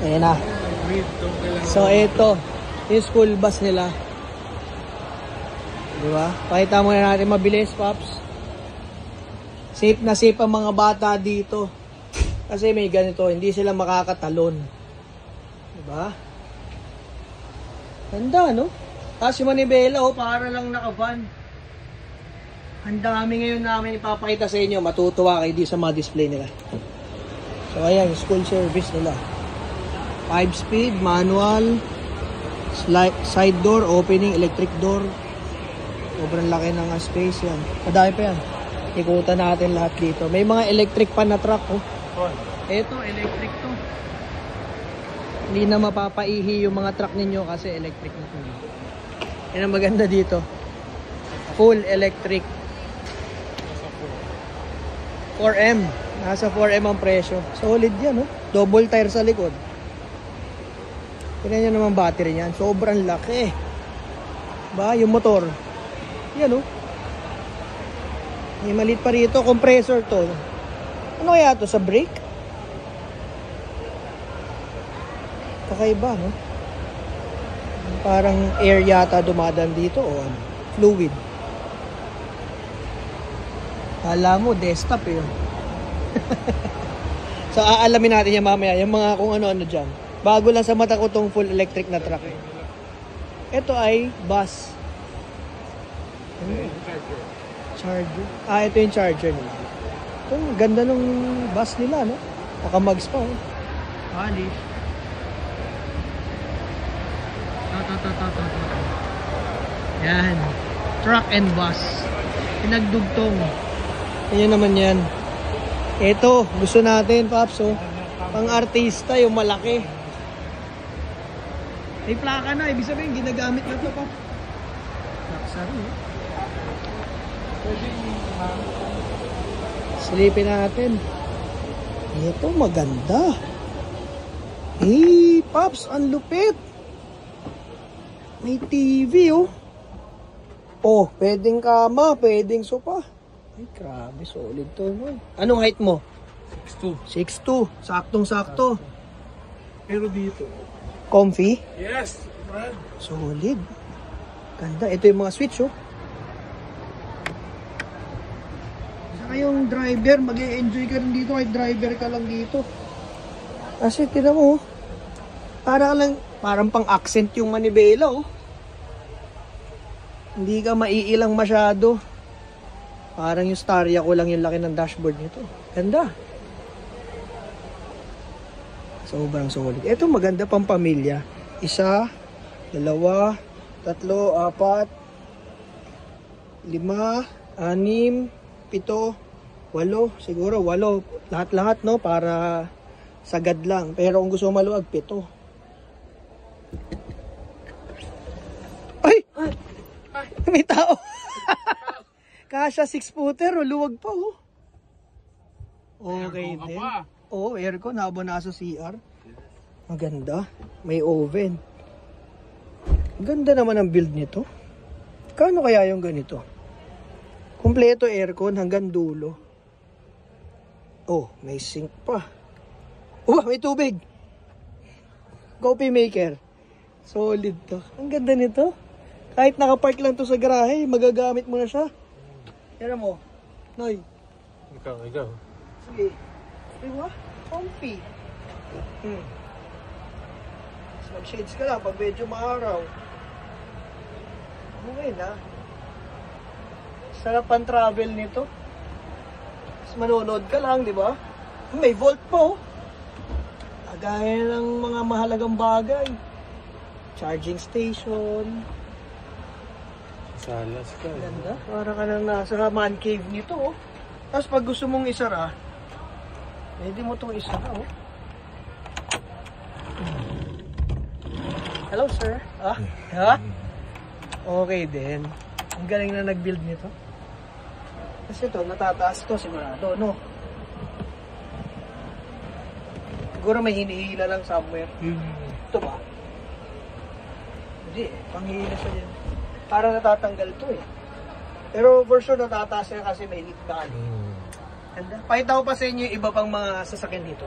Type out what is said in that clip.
Ayan na. So, ito. Yung school bus nila. Diba? Pakita muna natin mabilis, Pops. Safe na safe ang mga bata dito. Kasi may ganito, hindi sila makakatalon. Diba? Ganda, no? Tapos yung manibela, para lang naka-van. Ang dami ngayon namin ipapakita sa inyo. Matutuwa kayo dito sa mga display nila. So, ayan, school service nila. 5-speed, manual, side door, opening, electric door. Sobrang laki ng space yan. Madami pa yan. Ikutan natin lahat dito. May mga electric pa na truck, oh. Ito, electric to. Hindi na mapapaihi yung mga truck ninyo kasi electric na to. Yan ang maganda dito. Full electric. 4M. Nasa 4M ang presyo. Solid yan, oh. Double tire sa likod. Tingnan nyo naman battery niyan. Sobrang laki. Ba, yung motor. Yan, oh. May maliit pa rito. Compressor to. Ano kaya to? Sa brake? Kakaiba, no? Parang air yata dumadaan dito o ano? Fluid. Kala mo, desktop eh. So, aalamin natin yan mamaya. Yung mga kung ano-ano dyan. Bago lang sa mata ko tong full electric na truck. Ito ay bus. Charger. Ito yung charger nila. Ito, ganda nung bus nila, no? Nakamags pa, oh. Polish. Yan. Truck and bus. Pinagdugtong. Yan naman yan. Ito, gusto natin, Paps, oh. Pang artista, yung malaki. May plaka na. Ibig sabihin, ginagamit na ito, Paps. Luxury, eh. Silipin natin. Ito, maganda. Eh, Pops, ang lupit. May TV, oh. Oh, pwedeng kama, pwedeng sopa. Ay, grabe, solid to, man. Anong height mo? 6'2". 6'2". Saktong-sakto. Pero dito. Comfy? Yes, Brad. Solid. Ganda. Ito yung mga switch, oh. Saka yung driver, mag-e-enjoy ka rin dito kahit driver ka lang dito. Kasi, tinan mo, parang pang accent yung manibela, oh. Hindi ka maiilang masyado. Parang yung Staria ko lang yung laki ng dashboard nito. Ganda. Sobrang solid. Ito maganda pang pamilya. 1, 2, 3, 4, 5, 6, 6, 7, 8. Siguro 8. Lahat-lahat, no? Para sagad lang. Pero kung gusto maluwag, 7. Ay! May tao. Kasha 6-footer, luwag pa, oh. Okay din. Oh, aircon habang nasa CR. Maganda. May oven. Ganda naman ang build nito. Kano kaya yung ganito? Kompleto aircon hanggang dulo. Oh, may sink pa. Oh, may tubig. Coffee maker. Solid to. Ang ganda nito. Kahit nakapark lang to sa garahe, magagamit mo na siya. Yan mo. Noy. Ikaw. Sige. Diba? Comfy. Mag-shades ka lang pag medyo maaraw. Okay na. Sarap ang travel nito. Tapos manonood ka lang, di ba? May volt pa, oh. Agaya ng mga mahalagang bagay. Charging station. Salas ka. Ganda. Para ka nang nasa man cave nito, oh. Tapos pag gusto mong isara, pwede mo itong isara, oh. Hello, sir. Ha? Okay din. Ang galing na nag-build nito. Kasi ito, natataas ito sigurado, no? Siguro may hinihila lang somewhere. Ito ba? Hindi, panghihila siya din. Para natatanggal ito, eh. Pero for sure natataas siya kasi may leak na. Pakita ko pa sa inyo yung iba pang mga sasakyan dito.